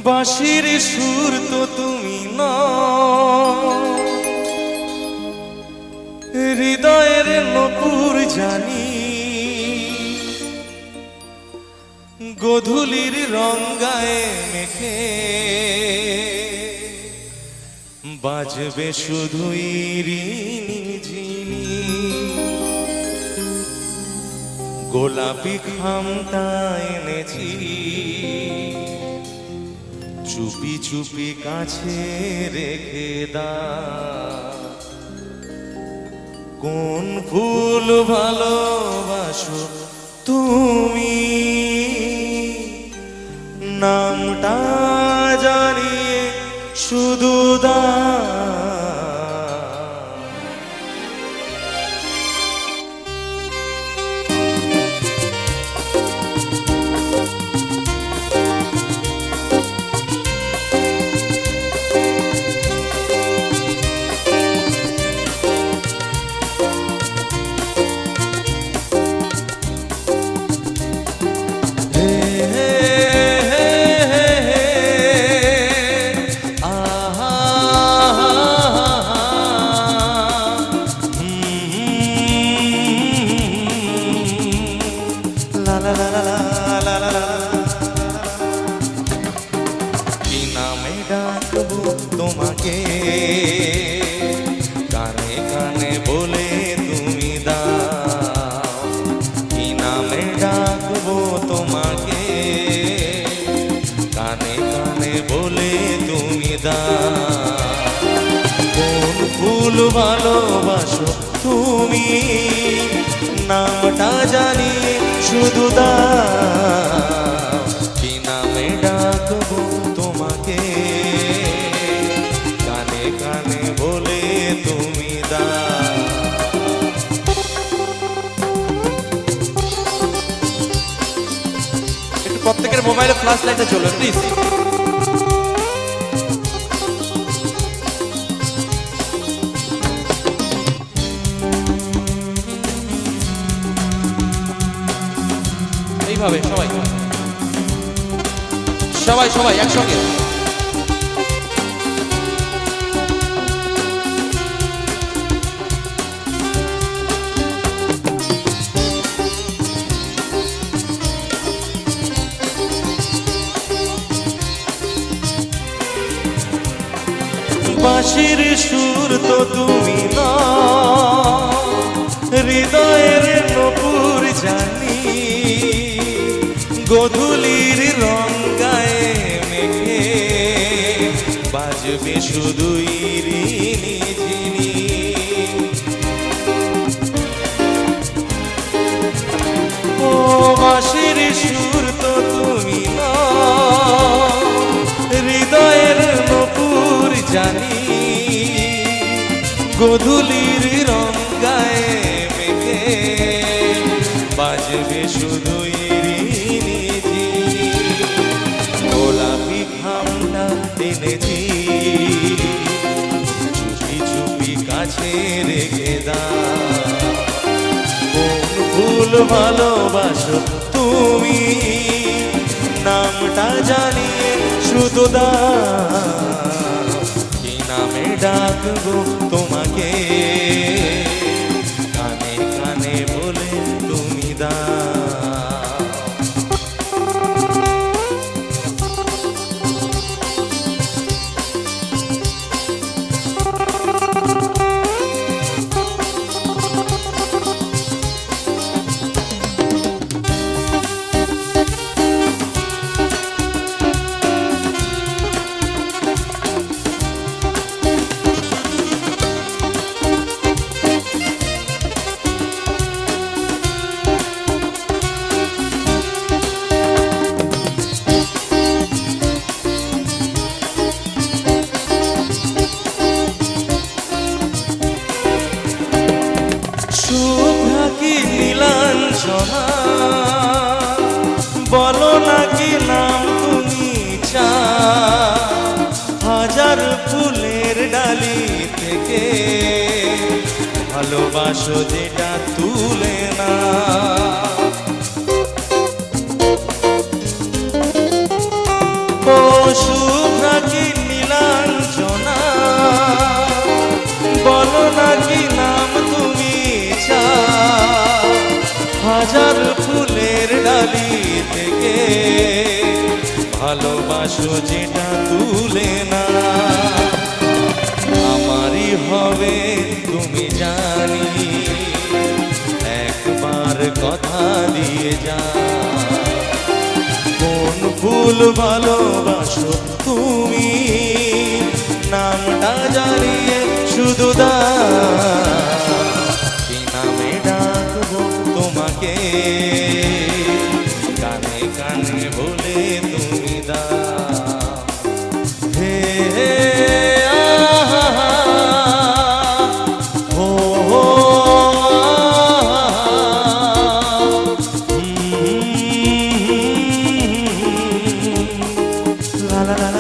বাঁশির সুর তো তুমি না, হৃদয়ের নপুর জানি, গোধূলির রঙ্গায় মেখে বাজবে শুধুই রিনি, গোলাপি খামটা এনেছি চুপি চুপি কাছে রেখে দা। কোন ফুল ভালোবাসো তুমি, নামটা জানিয়ে শুধু দা। কি নামে ডাকবো তোমাকে, কানে কানে বলে তুমি দাও। কি নামে ডাকবো তোমাকে, কানে কানে বলে তুমি দাও। কোন ফুল ভালোবাসো তুমি, নামটা জানি শুধু দাও। কি নামে ডাকবো তোমাকে, কানে কানে বলে তুমি দাও। একটু প্রত্যেকের মোবাইলে ফ্ল্যাশ লাইটে চলবে প্লিজ। এইভাবে সবাই সবাই সবাই একসঙ্গে। বাঁশির সুর তো তুমি না, হৃদয়ের নপুর জানি, গোধূলির রঙ্গায় মেখে বাজবে শুধুই রিনি ঝিনি। ও বাঁশির সুর তো তুমি না, হৃদয়ের নপুর জানি, গোধূলির রঙ্গায় মেখে বাজবে শুধুই রিনি ঝিনি। গোলাপি খামটা এনেছি চুপি চুপি কাছে রেখে দা। কোন ফুল ভালোবাসো তুমি, নামটা জানিয়ে শুধু দা। কি নামে ডাকবো তোমাকে, কানে কানে বলে তুমি দা। শুভ্রা কি নীলাঞ্জনা, বলো নাকি নাম তুমি চা। হাজার ফুলের ডালি থেকে ভালোবাসো যেটা তুলে না। ও শুভ্রাকি নীলাঞ্জনা বলো নাকি নাম তুমি চা হাজার ফুলের ডালি থেকে ভালোবাসো যেটা তুলে না আমারই হবে তুমি জানি একবার কথা দিয়ে যা কোন ফুল ভালোবাসো তুমি নামটা জানিয়ে শুধু দা কি নামে ডাকবো তোমাকে কানে কানে বলে তুমি দা হে হে আহা হো হো la la la la